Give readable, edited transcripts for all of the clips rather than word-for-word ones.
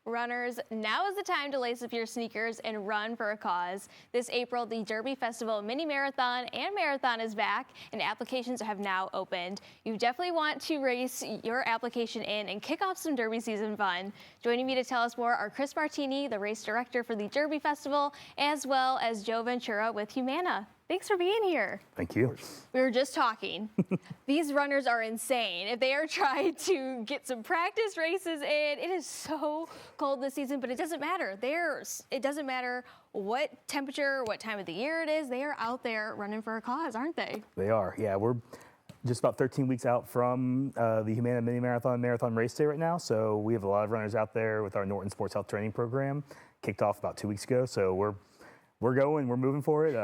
Runners, now is the time to lace up your sneakers and run for a cause. This April, the Derby Festival Mini Marathon and Marathon is back, and applications have now opened. You definitely want to race your application in and kick off some Derby season fun. Joining me to tell us more are Chris Martini, the race director for the Derby Festival, as well as Joe Ventura with Humana. Thanks for being here. Thank you. We were just talking. These runners are insane. If they are trying to get some practice races in, it is so cold this season, but it doesn't matter. It doesn't matter what temperature, what time of the year it is. They are out there running for a cause, aren't they? They are, yeah. We're just about 13 weeks out from the Humana Mini Marathon race day right now. So we have a lot of runners out there with our Norton Sports Health Training Program. Kicked off about 2 weeks ago. So we're going, we're moving for it.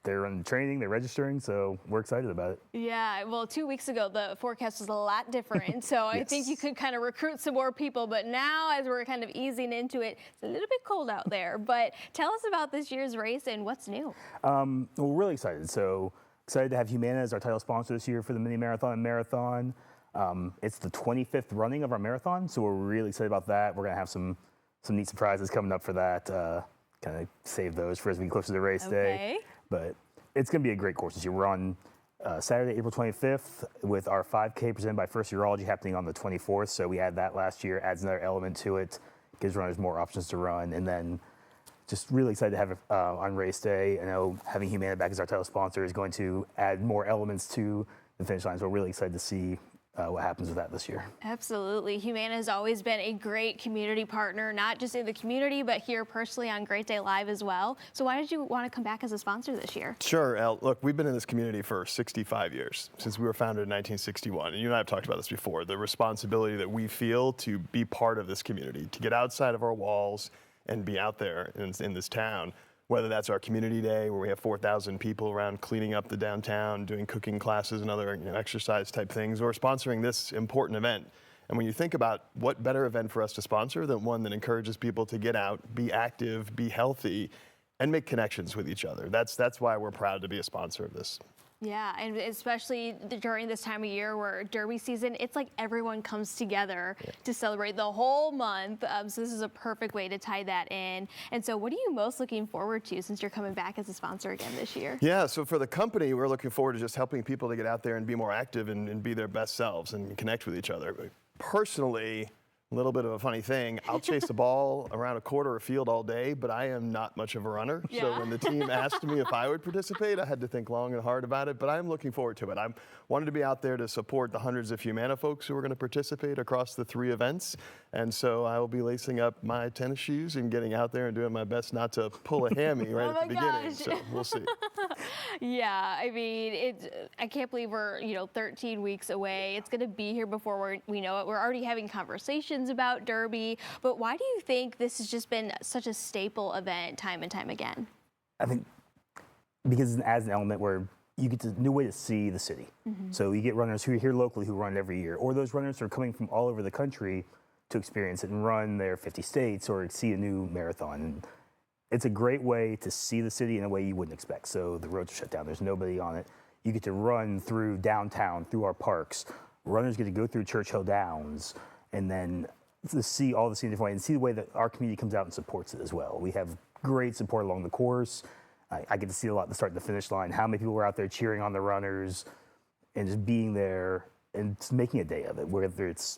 They're in training, they're registering, so we're excited about it. Yeah, well, 2 weeks ago, the forecast was a lot different. So Yes. I think you could kind of recruit some more people. But now, as we're kind of easing into it, it's a little bit cold out there. But tell us about this year's race and what's new. We're really excited. So excited to have Humana as our title sponsor this year for the Mini Marathon and Marathon. It's the 25th running of our marathon, so we're really excited about that. We're going to have some neat surprises coming up for that. Kind of save those for as we get closer to the race day. But it's going to be a great course this year. We're on Saturday, April 25th with our 5K presented by First Urology happening on the 24th. So we had that last year, adds another element to it, gives runners more options to run. And then just really excited to have it on race day. I know having Humana back as our title sponsor is going to add more elements to the finish line. So we're really excited to see what happens with that this year. Absolutely. Humana has always been a great community partner, not just in the community, but here personally on Great Day Live as well. So why did you want to come back as a sponsor this year? Sure, Elle. Look, we've been in this community for 65 years, since we were founded in 1961. And you and I have talked about this before, the responsibility that we feel to be part of this community, to get outside of our walls and be out there in this town. Whether that's our community day where we have 4,000 people around cleaning up the downtown, doing cooking classes and other exercise type things, or sponsoring this important event. And when you think about what better event for us to sponsor than one that encourages people to get out, be active, be healthy, and make connections with each other. That's why we're proud to be a sponsor of this. Yeah, and especially during this time of year where Derby season, it's like everyone comes together to celebrate the whole month. So this is a perfect way to tie that in. And so what are you most looking forward to since you're coming back as a sponsor again this year? Yeah, so for the company, we're looking forward to just helping people to get out there and be more active and be their best selves and connect with each other. But personally, a little bit of a funny thing, I'll chase the ball around a court or a field all day, but I am not much of a runner. Yeah. So when the team asked me if I would participate, I had to think long and hard about it, but I'm looking forward to it. I wanted to be out there to support the hundreds of Humana folks who are going to participate across the 3 events. And so I will be lacing up my tennis shoes and getting out there and doing my best not to pull a hammy right at the beginning. So we'll see. Yeah, I mean, I can't believe we're 13 weeks away. It's going to be here before we know it. We're already having conversations about Derby, but why do you think this has just been such a staple event time and time again? I think because it adds an element where you get a new way to see the city. So you get runners who are here locally who run every year, or those runners who are coming from all over the country to experience it and run their 50 states or see a new marathon. And it's a great way to see the city in a way you wouldn't expect. So the roads are shut down, there's nobody on it. You get to run through downtown, through our parks. Runners get to go through Churchill Downs and then to see all the scene different way and see the way that our community comes out and supports it as well. We have great support along the course. I get to see a lot at the start and the finish line, how many people were out there cheering on the runners and just being there and just making a day of it, whether it's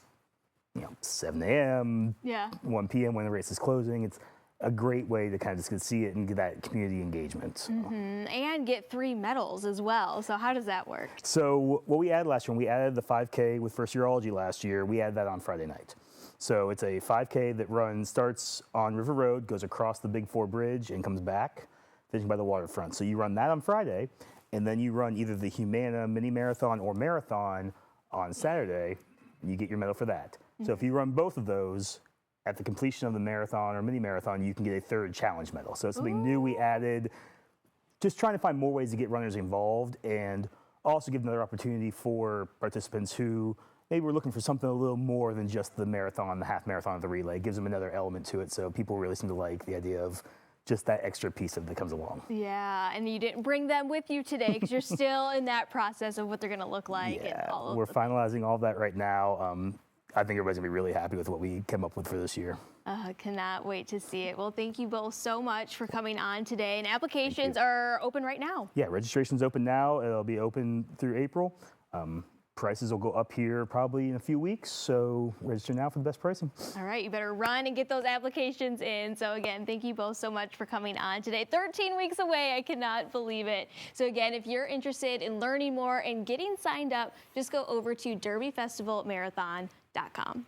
7 a.m., 1 p.m. when the race is closing. It's a great way to kind of just see it and get that community engagement. So. And get 3 medals as well. So how does that work? So what we added last year, when we added the 5K with First Urology last year, we added that on Friday night. So it's a 5K that starts on River Road, goes across the Big 4 Bridge and comes back, finishing by the waterfront. So you run that on Friday, and then you run either the Humana Mini Marathon or Marathon on Saturday, and you get your medal for that. So if you run both of those, at the completion of the marathon or mini marathon, you can get a 3rd challenge medal. So it's something new we added, just trying to find more ways to get runners involved and also give another opportunity for participants who maybe were looking for something a little more than just the marathon, the half marathon, the relay. It gives them another element to it. So people really seem to like the idea of just that extra piece of that comes along. Yeah, and you didn't bring them with you today because you're still in that process of what they're going to look like. Yeah, and all of we're finalizing all of that right now. I think everybody's gonna be really happy with what we came up with for this year. Cannot wait to see it. Well, thank you both so much for coming on today. And applications are open right now. Yeah, registration's open now. It'll be open through April. Prices will go up here probably in a few weeks, so register now for the best pricing. All right, you better run and get those applications in. So again, thank you both so much for coming on today. 13 weeks away, I cannot believe it. So again, if you're interested in learning more and getting signed up, just go over to derbyfestivalmarathon.com.